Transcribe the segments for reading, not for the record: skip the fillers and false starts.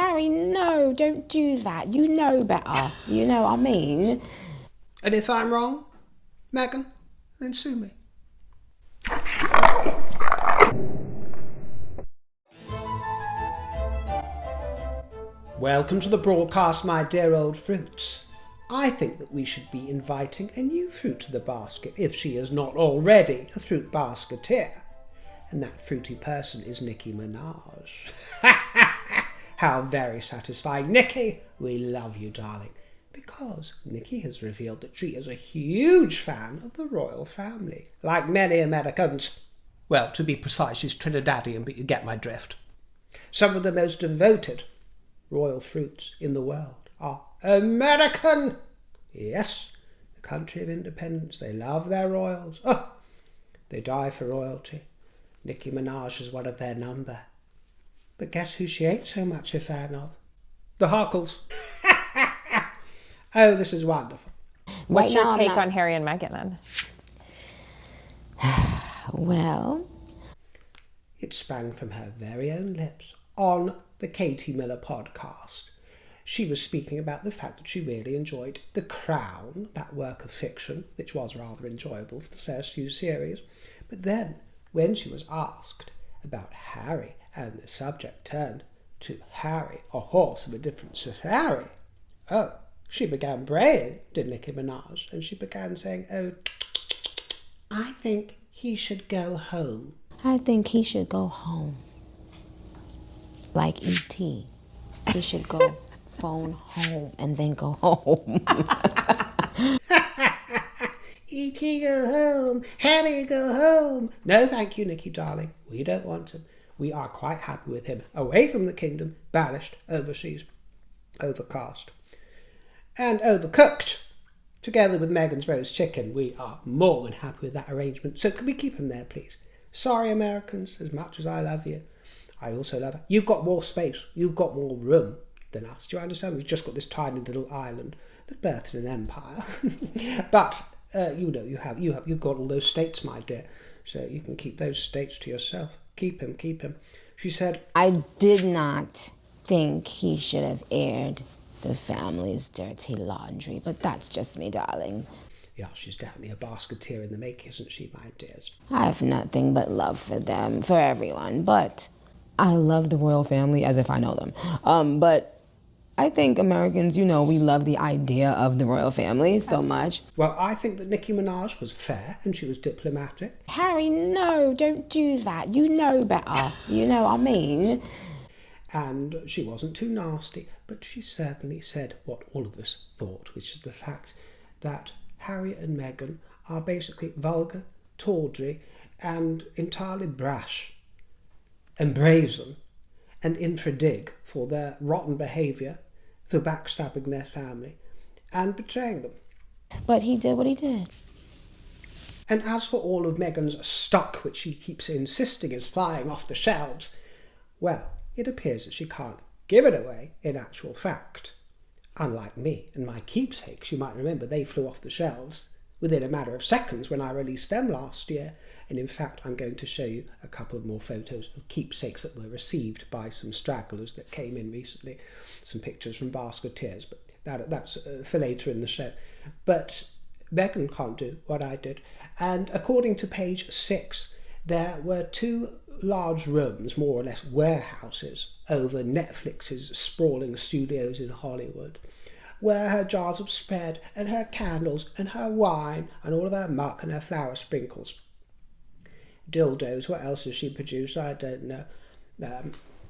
Harry, no, don't do that. You know better. You know what I mean? And if I'm wrong, Meghan, then sue me. Welcome to the broadcast, my dear old fruits. I think that we should be inviting a new fruit to the basket, if she is not already a fruit basketeer. And that fruity person is Nicki Minaj. How very satisfying. Nikki, we love you, darling. Because Nikki has revealed that she is a huge fan of the royal family, like many Americans. Well, to be precise, she's Trinidadian, but you get my drift. Some of the most devoted royal fruits in the world are American. Yes, the country of independence. They love their royals. Oh, they die for royalty. Nicki Minaj is one of their number. But guess who she ain't so much a fan of? The Harkles. Oh, this is wonderful. What's your take on Harry and Meghan then? Well, it sprang from her very own lips on the Katie Miller podcast. She was speaking about the fact that she really enjoyed The Crown, that work of fiction, which was rather enjoyable for the first few series. But then, when she was asked about Harry, and the subject turned to Harry, a horse of a different safari, oh, she began braying, did Nicki Minaj, and she began saying, oh, I think he should go home. I think he should go home. Like E.T. He should go phone home and then go home. E.T. go home, Harry go home. No, thank you, Nikki, darling. We don't want him. We are quite happy with him away from the kingdom, banished, overseas, overcast, and overcooked. Together with Meghan's roast chicken, we are more than happy with that arrangement. So can we keep him there, please? Sorry, Americans, as much as I love you, I also love her. You've got more space, you've got more room than us. Do you understand? We've just got this tiny little island that birthed an empire. But you've got all those states, my dear. So you can keep those states to yourself. Keep him. She said, I did not think he should have aired the family's dirty laundry, but that's just me, darling. Yeah, she's definitely a basketeer in the make, isn't she, my dears? I have nothing but love for them, for everyone, but I love the royal family as if I know them. But I think Americans, we love the idea of the royal family so much. Well, I think that Nicki Minaj was fair and she was diplomatic. Harry, no, don't do that. You know better. You know what I mean? And she wasn't too nasty, but she certainly said what all of us thought, which is the fact that Harry and Meghan are basically vulgar, tawdry, and entirely brash and brazen and infra-dig for their rotten behaviour, for backstabbing their family and betraying them. But he did what he did. And as for all of Meghan's stock, which she keeps insisting is flying off the shelves, well, it appears that she can't give it away in actual fact. Unlike me and my keepsakes, you might remember they flew off the shelves within a matter of seconds when I released them last year. And in fact, I'm going to show you a couple of more photos of keepsakes that were received by some stragglers that came in recently. Some pictures from basketeers, but that's for later in the show. But Meghan can't do what I did. And according to page 6, there were 2 large rooms, more or less warehouses, over Netflix's sprawling studios in Hollywood, where her jars of spread and her candles and her wine and all of her muck and her flower sprinkles, dildos, what else does she produce? I don't know.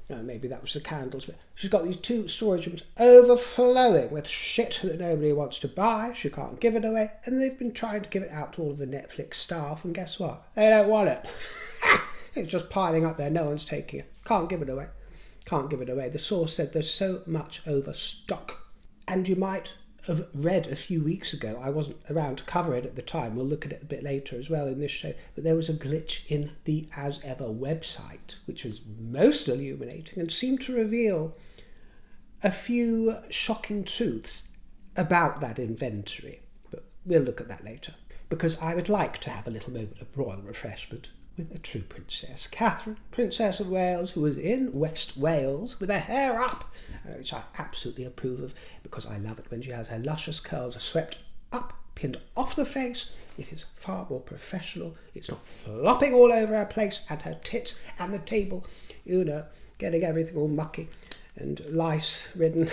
Maybe that was the candles. But she's got these 2 storage rooms overflowing with shit that nobody wants to buy. She can't give it away. And they've been trying to give it out to all of the Netflix staff. And guess what? They don't want it. It's just piling up there. No one's taking it. Can't give it away. The source said there's so much overstock. And you might have read a few weeks ago, I wasn't around to cover it at the time, we'll look at it a bit later as well in this show, but there was a glitch in the As Ever website, which was most illuminating and seemed to reveal a few shocking truths about that inventory. But we'll look at that later, because I would like to have a little moment of royal refreshment with a true princess. Catherine, Princess of Wales, who was in West Wales with her hair up, which I absolutely approve of because I love it when she has her luscious curls swept up, pinned off the face. It is far more professional. It's not flopping all over her place and her tits and the table, getting everything all mucky and lice-ridden.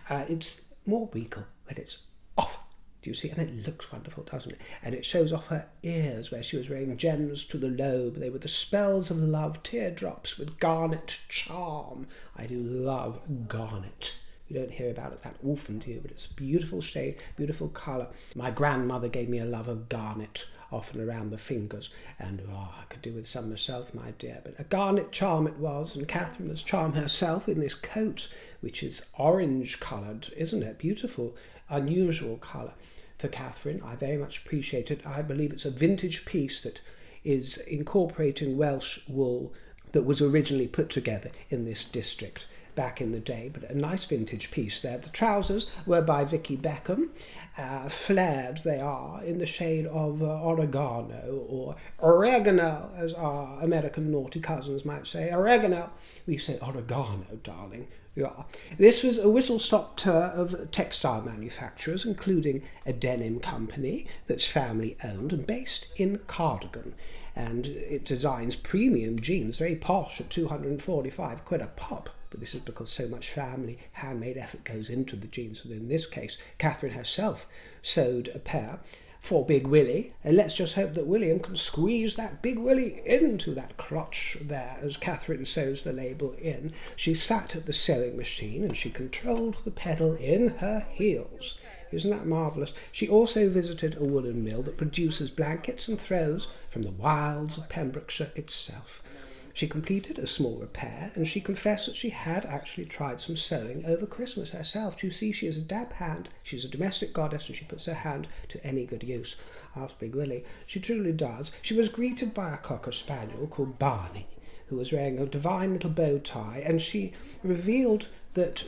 It's more regal when it's off. Do you see? And it looks wonderful, doesn't it? And it shows off her ears where she was wearing gems to the lobe. They were the spells of love, teardrops with garnet charm. I do love garnet. You don't hear about it that often, do you? But it's a beautiful shade, beautiful colour. My grandmother gave me a love of garnet, often around the fingers, and I could do with some myself, my dear. But a garnet charm it was, and Catherine was charm herself in this coat, which is orange-coloured, isn't it? Beautiful, unusual colour for Catherine. I very much appreciate it. I believe it's a vintage piece that is incorporating Welsh wool that was originally put together in this district back in the day, but a nice vintage piece there. The trousers were by Vicky Beckham, flared they are, in the shade of oregano, or oregano, as our American naughty cousins might say. Oregano. We say oregano, darling. Yeah. This was a whistle-stop tour of textile manufacturers, including a denim company that's family-owned and based in Cardigan. And it designs premium jeans, very posh, at 245 quid a pop. But this is because so much family handmade effort goes into the jeans. And in this case, Catherine herself sewed a pair for Big Willie. And let's just hope that William can squeeze that Big Willie into that crotch there as Catherine sews the label in. She sat at the sewing machine and she controlled the pedal in her heels. Isn't that marvellous? She also visited a woolen mill that produces blankets and throws from the wilds of Pembrokeshire itself. She completed a small repair, and she confessed that she had actually tried some sewing over Christmas herself. You see, she is a dab hand, she's a domestic goddess, and she puts her hand to any good use. Ask Big Willie. She truly does. She was greeted by a cocker spaniel called Barney, who was wearing a divine little bow tie, and she revealed that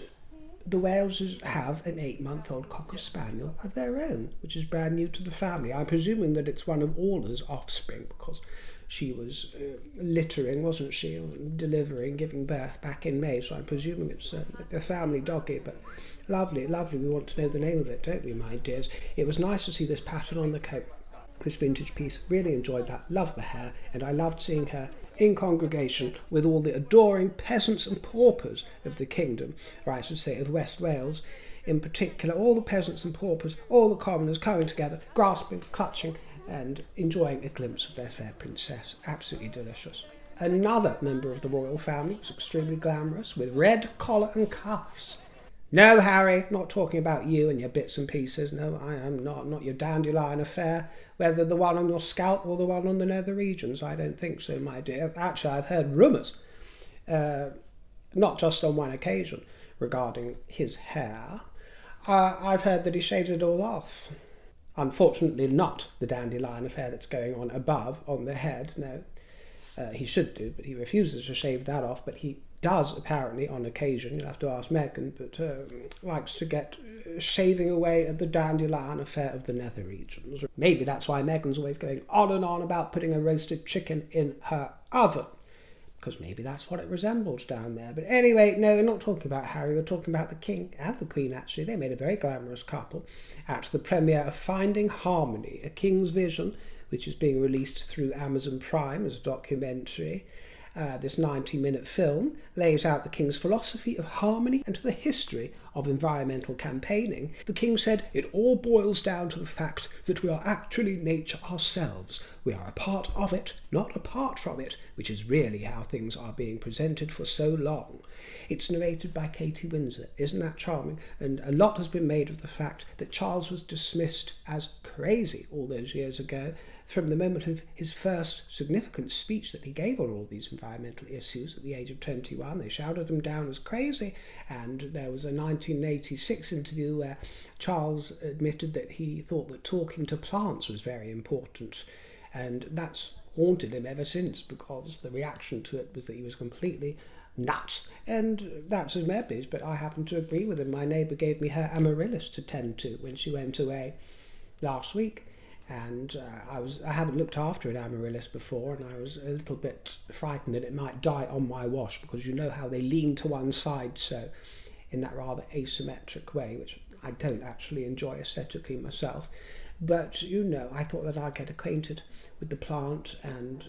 the Waleses have an 8-month-old cocker spaniel of their own, which is brand new to the family. I'm presuming that it's one of Orla's offspring, because she was littering, wasn't she, delivering, giving birth back in May, so I'm presuming it's the family doggy, but lovely, lovely. We want to know the name of it, don't we, my dears? It was nice to see this pattern on the coat, this vintage piece. Really enjoyed that, loved the hair, and I loved seeing her in congregation with all the adoring peasants and paupers of the kingdom, or I should say of West Wales in particular, all the peasants and paupers, all the commoners coming together, grasping, clutching, and enjoying a glimpse of their fair princess. Absolutely delicious. Another member of the royal family was extremely glamorous, with red collar and cuffs. No, Harry, not talking about you and your bits and pieces. No, I am not your dandelion affair, whether the one on your scalp or the one on the nether regions. I don't think so, my dear. Actually, I've heard rumours, not just on one occasion, regarding his hair. I've heard that he shaved it all off. Unfortunately not the dandelion affair that's going on above on the head, no. He should do, but he refuses to shave that off, but he does apparently on occasion, you'll have to ask Meghan, but likes to get shaving away at the dandelion affair of the nether regions. Maybe that's why Meghan's always going on and on about putting a roasted chicken in her oven, because maybe that's what it resembles down there. But anyway, no, we're not talking about Harry, we're talking about the King and the Queen, actually. They made a very glamorous couple at the premiere of Finding Harmony, A King's Vision, which is being released through Amazon Prime as a documentary. This 90-minute film lays out the King's philosophy of harmony and the history of environmental campaigning. The King said, "It all boils down to the fact that we are actually nature ourselves. We are a part of it, not apart from it, which is really how things are being presented for so long." It's narrated by Katie Winslet. Isn't that charming? And a lot has been made of the fact that Charles was dismissed as crazy all those years ago, from the moment of his first significant speech that he gave on all these environmental issues at the age of 21. They shouted him down as crazy, and there was a 1986 interview where Charles admitted that he thought that talking to plants was very important, and that's haunted him ever since, because the reaction to it was that he was completely nuts, and that's his message. But I happen to agree with him. My neighbour gave me her amaryllis to tend to when she went away last week, And I haven't looked after an amaryllis before, and I was a little bit frightened that it might die on my wash, because you know how they lean to one side so, in that rather asymmetric way, which I don't actually enjoy aesthetically myself. But, you know, I thought that I'd get acquainted with the plant, and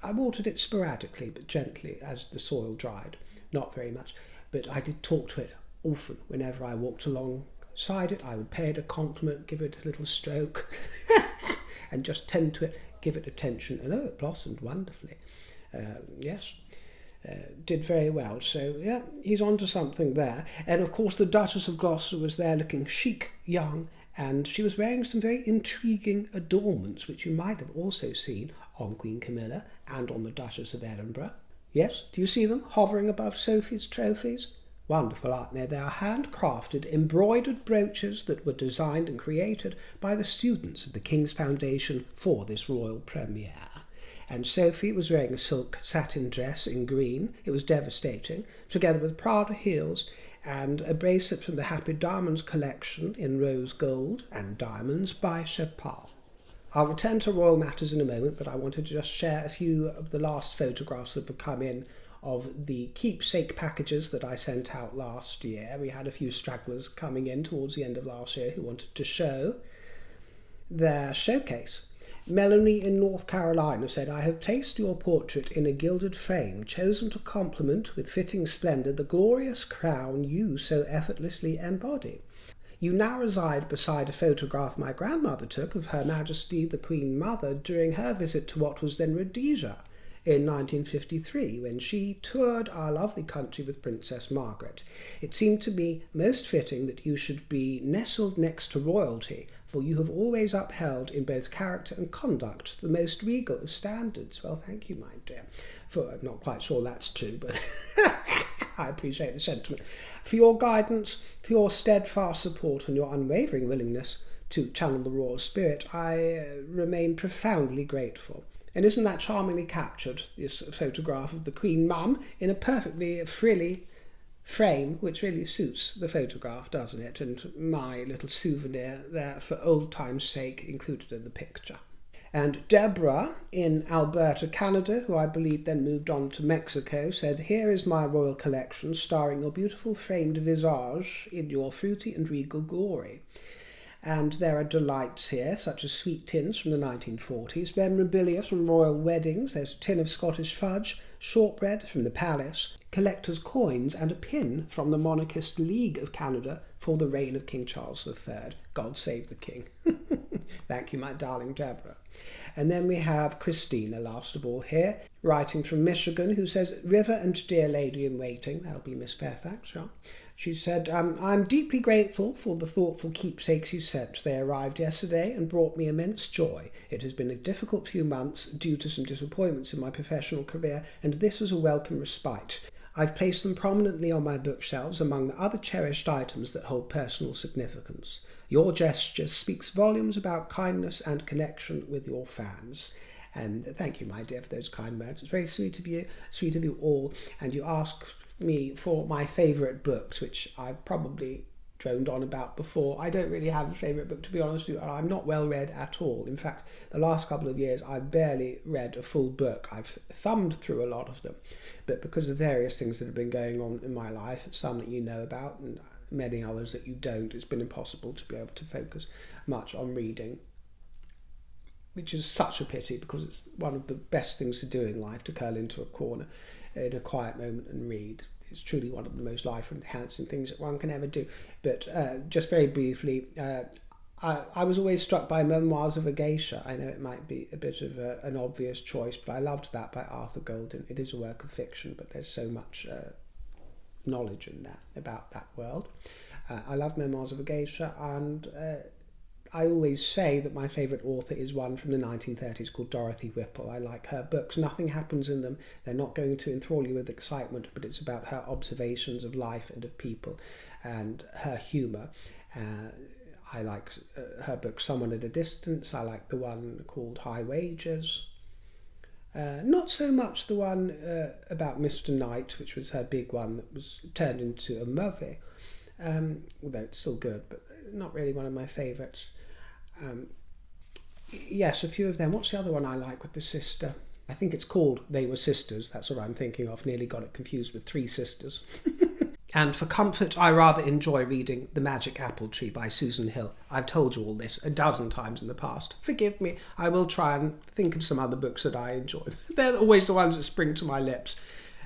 I watered it sporadically but gently as the soil dried, not very much. But I did talk to it often. Whenever I walked alongside it, I would pay it a compliment, give it a little stroke, and just tend to it, give it attention. And it blossomed wonderfully. Did very well. So, yeah, he's onto something there. And, of course, the Duchess of Gloucester was there looking chic, young, and she was wearing some very intriguing adornments, which you might have also seen on Queen Camilla and on the Duchess of Edinburgh. Yes, do you see them hovering above Sophie's trophies? Wonderful, aren't they? They are handcrafted, embroidered brooches that were designed and created by the students of the King's Foundation for this royal premiere. And Sophie was wearing a silk satin dress in green. It was devastating, together with Prada heels and a bracelet from the Happy Diamonds collection in rose gold and diamonds by Chapal. I'll return to royal matters in a moment, but I wanted to just share a few of the last photographs that have come in of the keepsake packages that I sent out last year. We had a few stragglers coming in towards the end of last year who wanted to show their showcase. Melanie in North Carolina said, "I have placed your portrait in a gilded frame, chosen to complement with fitting splendour the glorious crown you so effortlessly embody. You now reside beside a photograph my grandmother took of Her Majesty the Queen Mother during her visit to what was then Rhodesia in 1953, when she toured our lovely country with Princess Margaret. It seemed to me most fitting that you should be nestled next to royalty, for you have always upheld in both character and conduct the most regal of standards." Well, thank you, my dear. I'm not quite sure that's true, but I appreciate the sentiment. "For your guidance, for your steadfast support and your unwavering willingness to channel the royal spirit, I remain profoundly grateful." And isn't that charmingly captured, this photograph of the Queen Mum in a perfectly frilly frame, which really suits the photograph, doesn't it? And my little souvenir there, for old time's sake, included in the picture. And Deborah in Alberta, Canada, who I believe then moved on to Mexico, said, "Here is my royal collection, starring your beautiful framed visage in your fruity and regal glory." And there are delights here, such as sweet tins from the 1940s, memorabilia from royal weddings, there's a tin of Scottish fudge, shortbread from the palace, collector's coins, and a pin from the Monarchist League of Canada for the reign of King Charles III. God save the King. Thank you, my darling Deborah. And then we have Christina, last of all here, writing from Michigan, who says, "River and dear lady in waiting," that'll be Miss Fairfax, yeah. She said, "I'm deeply grateful for the thoughtful keepsakes you sent. They arrived yesterday and brought me immense joy. It has been a difficult few months due to some disappointments in my professional career, and this is a welcome respite. I've placed them prominently on my bookshelves among the other cherished items that hold personal significance. Your gesture speaks volumes about kindness and connection with your fans." And thank you, my dear, for those kind words. It's very sweet of you all. And you asked me for my favourite books, which I've probably droned on about before. I don't really have a favourite book, to be honest with you, and I'm not well read at all. In fact, the last couple of years I've barely read a full book. I've thumbed through a lot of them, but because of various things that have been going on in my life, some that you know about and many others that you don't, it's been impossible to be able to focus much on reading, which is such a pity, because it's one of the best things to do in life, to curl into a corner in a quiet moment and read. It's truly one of the most life-enhancing things that one can ever do. But just very briefly, I was always struck by Memoirs of a Geisha. I know it might be a bit of an obvious choice, but I loved that by Arthur Golden. It is a work of fiction, but there's so much knowledge in that about that world. I love Memoirs of a Geisha, and I always say that my favourite author is one from the 1930s called Dorothy Whipple. I like her books. Nothing happens in them. They're not going to enthrall you with excitement, but it's about her observations of life and of people and her humour. I like her book Someone at a Distance. I like the one called High Wages. Not so much the one about Mr. Knight, which was her big one that was turned into a movie, although it's still good, but not really one of my favourites. Yes, a few of them. What's the other one I like with the sister? I think it's called They Were Sisters. That's what I'm thinking of. Nearly got it confused with Three Sisters. And for comfort, I rather enjoy reading The Magic Apple Tree by Susan Hill. I've told you all this a dozen times in the past. Forgive me. I will try and think of some other books that I enjoy. They're always the ones that spring to my lips.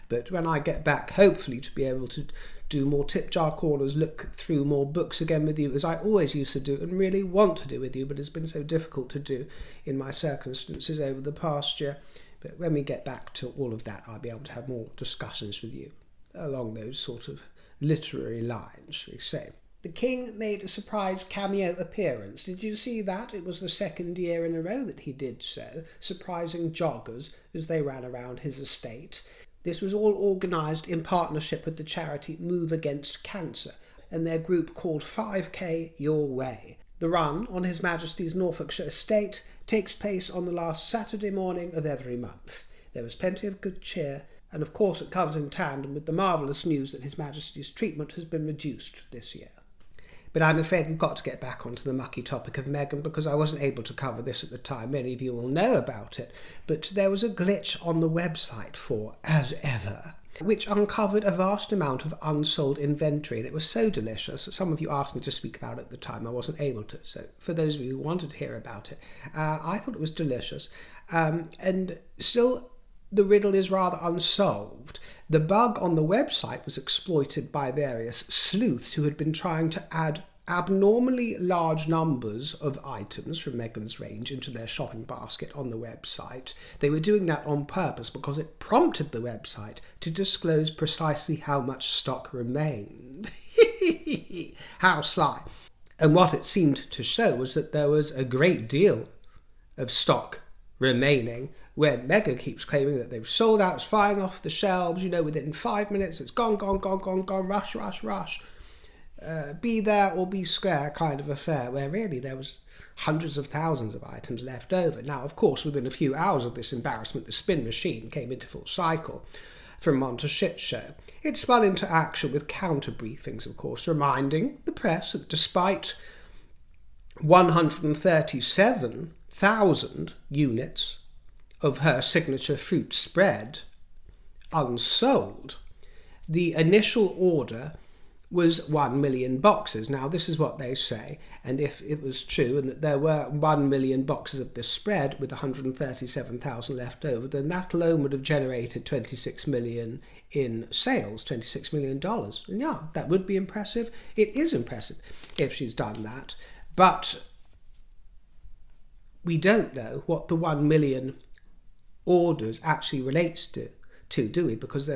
But when I get back, hopefully to be able to do more tip jar corners, look through more books again with you, as I always used to do and really want to do with you, but it's been so difficult to do in my circumstances over the past year. But when we get back to all of that, I'll be able to have more discussions with you along those sort of literary lines, shall we say. The King made a surprise cameo appearance. Did you see that? It was the second year in a row that he did so, surprising joggers as they ran around his estate. This was all organised in partnership with the charity Move Against Cancer and their group called 5K Your Way. The run on His Majesty's Norfolkshire estate takes place on the last Saturday morning of every month. There was plenty of good cheer, and of course it comes in tandem with the marvellous news that His Majesty's treatment has been reduced this year. But I'm afraid we've got to get back onto the mucky topic of Meghan, because I wasn't able to cover this at the time. Many of you will know about it. But there was a glitch on the website for As Ever, which uncovered a vast amount of unsold inventory, and it was so delicious that some of you asked me to speak about it at the time. I wasn't able to. So for those of you who wanted to hear about it, I thought it was delicious. And still, the riddle is rather unsolved. The bug on the website was exploited by various sleuths who had been trying to add abnormally large numbers of items from Meghan's range into their shopping basket on the website. They were doing that on purpose because it prompted the website to disclose precisely how much stock remained. How sly. And what it seemed to show was that there was a great deal of stock remaining, where Meghan keeps claiming that they've sold out, it's flying off the shelves, within 5 minutes, it's gone, rush, rush, rush. Be there or be square kind of affair, where really there was hundreds of thousands of items left over. Now, of course, within a few hours of this embarrassment, the spin machine came into full cycle from Monta Shit Show. It spun into action with counter briefings, of course, reminding the press that despite 137,000 units of her signature fruit spread unsold, the initial order was 1 million boxes. Now, this is what they say, and if it was true and that there were 1 million boxes of this spread with 137,000 left over, then that alone would have generated 26 million in sales, $26 million. And yeah, that would be impressive. It is impressive if she's done that, but we don't know what the 1 million orders actually relates to, do we? Because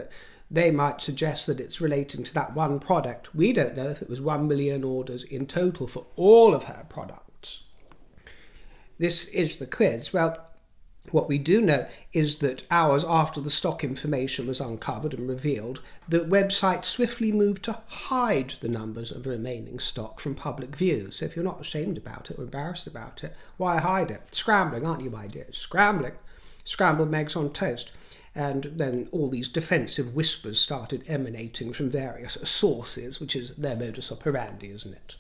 they might suggest that it's relating to that one product. We don't know if it was 1 million orders in total for all of her products. This is the quiz. Well, what we do know is that hours after the stock information was uncovered and revealed, the website swiftly moved to hide the numbers of remaining stock from public view. So if you're not ashamed about it or embarrassed about it, why hide it? Scrambling, aren't you, my dears? Scrambling. Scrambled Megs on toast. And then all these defensive whispers started emanating from various sources, which is their modus operandi, isn't it?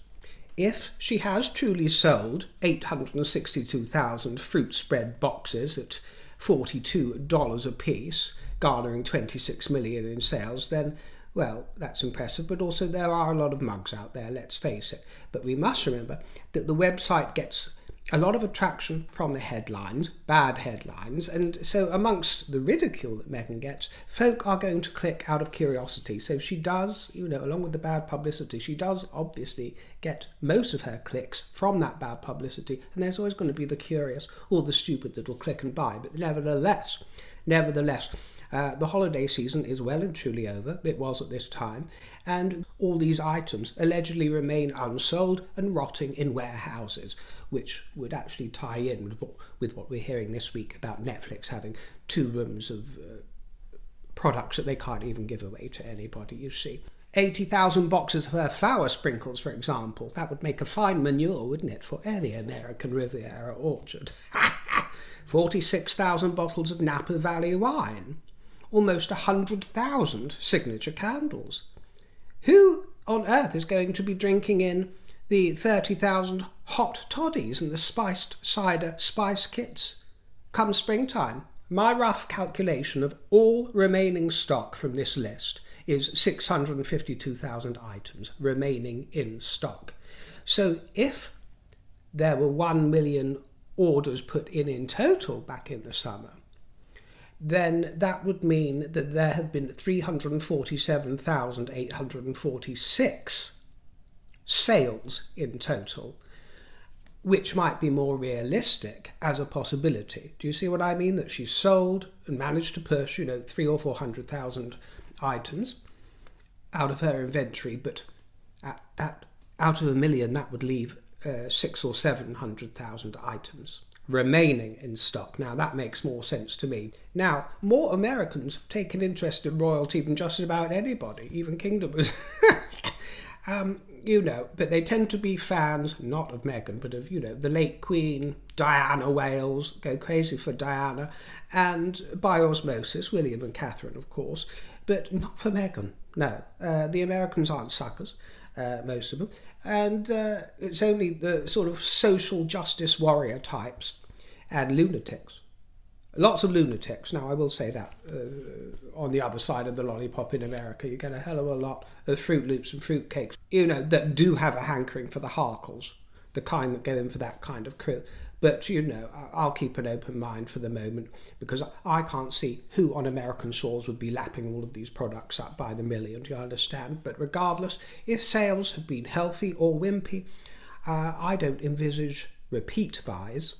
If she has truly sold 862,000 fruit spread boxes at $42 a piece, garnering 26 million in sales, then, well, that's impressive, but also there are a lot of mugs out there, let's face it. But we must remember that the website gets a lot of attraction from the headlines, bad headlines, and so amongst the ridicule that Meghan gets, folk are going to click out of curiosity. So she does, along with the bad publicity, she does obviously get most of her clicks from that bad publicity, and there's always going to be the curious or the stupid that will click and buy. But nevertheless, the holiday season is well and truly over. It was at this time, and all these items allegedly remain unsold and rotting in warehouses, which would actually tie in with what we're hearing this week about Netflix having 2 rooms of products that they can't even give away to anybody, you see. 80,000 boxes of her flower sprinkles, for example. That would make a fine manure, wouldn't it, for any American Riviera orchard. 46,000 bottles of Napa Valley wine. Almost 100,000 signature candles. Who on earth is going to be drinking in the 30,000 hot toddies and the spiced cider spice kits. Come springtime, my rough calculation of all remaining stock from this list is 652,000 items remaining in stock. So if there were 1 million orders put in total back in the summer, then that would mean that there have been 347,846 sales in total, which might be more realistic as a possibility. Do you see what I mean? That she sold and managed to push, 300,000 or 400,000 items out of her inventory, but out of 1 million, that would leave 600,000 or 700,000 items remaining in stock. Now that makes more sense to me. Now, more Americans take an interest in royalty than just about anybody, even kingdomers. But they tend to be fans, not of Meghan, but of, the late Queen, Diana Wales, go crazy for Diana, and by osmosis, William and Catherine, of course, but not for Meghan, no. The Americans aren't suckers, most of them, and it's only the sort of social justice warrior types and lunatics. Lots of lunatics. Now, I will say that on the other side of the lollipop in America, you get a hell of a lot of Fruit Loops and fruit cakes, that do have a hankering for the Harkles, the kind that go in for that kind of crew. But, I'll keep an open mind for the moment, because I can't see who on American shores would be lapping all of these products up by the million, do you understand? But regardless, if sales have been healthy or wimpy, I don't envisage repeat buys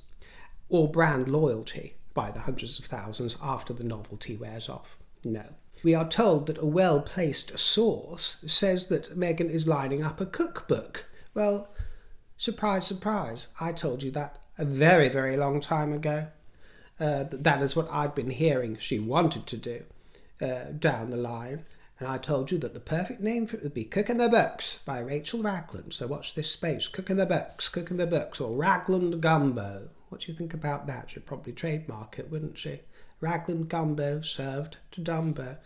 or brand loyalty by the hundreds of thousands after the novelty wears off. No. We are told that a well-placed source says that Meghan is lining up a cookbook. Well, surprise, surprise, I told you that a very, very long time ago. That is what I'd been hearing she wanted to do down the line. And I told you that the perfect name for it would be Cooking the Books by Rachel Ragland. So watch this space. Cooking the Books, or Ragland Gumbo. What do you think about that? She'd probably trademark it, wouldn't she? Ragland Gumbo served to Dumbo.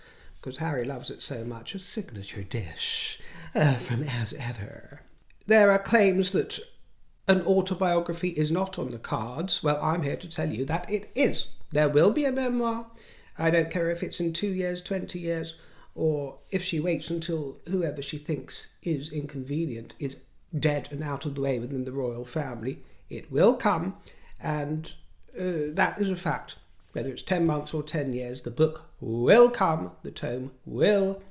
Because Harry loves it so much. A signature dish from As Ever. There are claims that an autobiography is not on the cards. Well, I'm here to tell you that it is. There will be a memoir. I don't care if it's in 2 years, 20 years, or if she waits until whoever she thinks is inconvenient is dead and out of the way within the royal family. It will come, and that is a fact. Whether it's 10 months or 10 years, the book will come, the tome will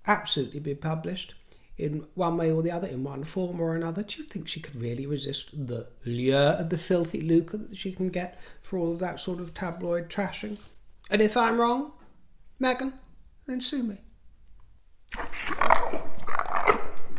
absolutely be published in one way or the other, in one form or another. Do you think she could really resist the lure of the filthy lucre that she can get for all of that sort of tabloid trashing? And if I'm wrong, Meghan, then sue me.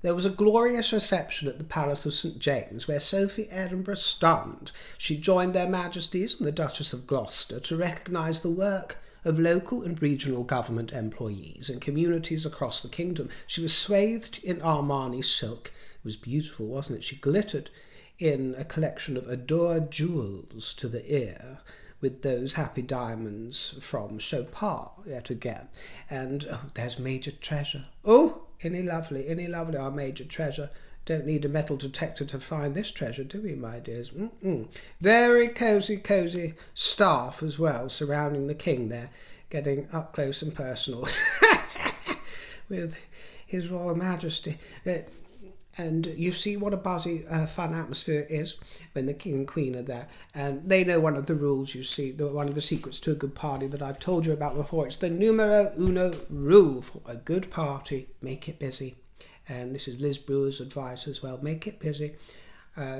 There was a glorious reception at the Palace of St James where Sophie Edinburgh stunned. She joined their Majesties and the Duchess of Gloucester to recognise the work of local and regional government employees in communities across the kingdom. She was swathed in Armani silk. It was beautiful, wasn't it? She glittered in a collection of adored jewels to the ear, with those happy diamonds from Chopin yet again. And there's Major Treasure. Oh, any lovely, our Major Treasure. Don't need a metal detector to find this treasure, do we, my dears? Very cosy staff as well, surrounding the king there, getting up close and personal with His Royal Majesty. And you see what a buzzy, fun atmosphere it is when the king and queen are there. And they know one of the rules, you see, one of the secrets to a good party that I've told you about before. It's the numero uno rule for a good party. Make it busy. And this is Liz Brewer's advice as well. Make it busy.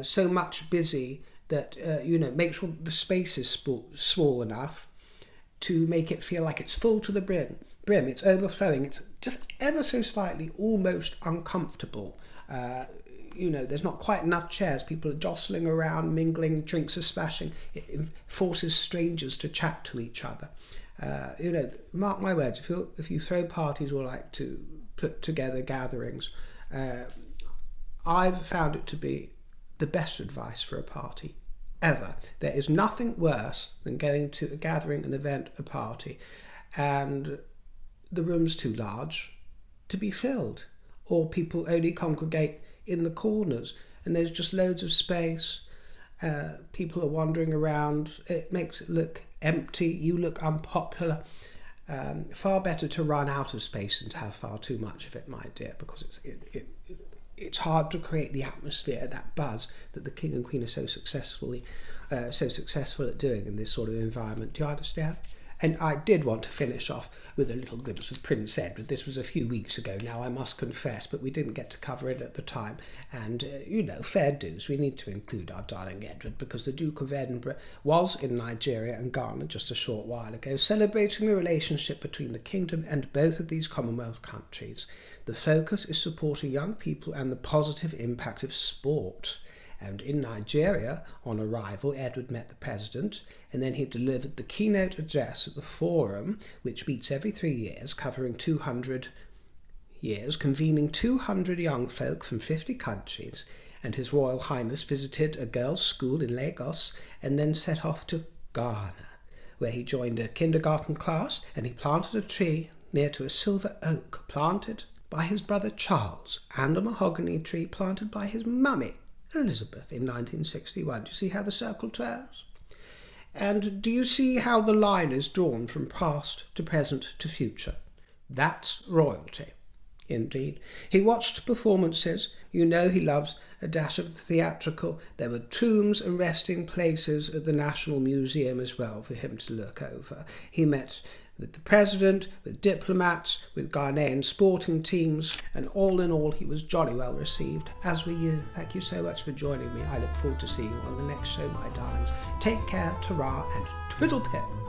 So much busy that, make sure the space is small enough to make it feel like it's full to the brim. It's overflowing. It's just ever so slightly almost uncomfortable. There's not quite enough chairs. People are jostling around, mingling, drinks are splashing. It forces strangers to chat to each other. Mark my words, if you throw parties or like to put together gatherings, I've found it to be the best advice for a party ever. There is nothing worse than going to a gathering, an event, a party, and the room's too large to be filled, or people only congregate in the corners. and there's just loads of space. People are wandering around. It makes it look empty. You look unpopular. Far better to run out of space than to have far too much of it, my dear, because it's hard to create the atmosphere, that buzz that the King and Queen are so successful at doing in this sort of environment. Do you understand? And I did want to finish off with a little glimpse of Prince Edward. This was a few weeks ago now, I must confess, but we didn't get to cover it at the time. And, fair dues, we need to include our darling Edward, because the Duke of Edinburgh was in Nigeria and Ghana just a short while ago, celebrating the relationship between the kingdom and both of these Commonwealth countries. The focus is supporting young people and the positive impact of sport. And in Nigeria, on arrival, Edward met the president, and then he delivered the keynote address at the forum, which meets every 3 years, covering 200 years, convening 200 young folk from 50 countries. And His Royal Highness visited a girls' school in Lagos and then set off to Ghana, where he joined a kindergarten class, and he planted a tree near to a silver oak planted by his brother Charles, and a mahogany tree planted by his mummy, Elizabeth, in 1961. Do you see how the circle turns? And do you see how the line is drawn from past to present to future? That's royalty. Indeed. He watched performances. He loves a dash of the theatrical. There were tombs and resting places at the National Museum as well for him to look over. He met with the president, with diplomats, with Ghanaian sporting teams, and all in all, he was jolly well received, as were you. Thank you so much for joining me. I look forward to seeing you on the next show, my darlings. Take care, ta-ra, and twiddle-pip.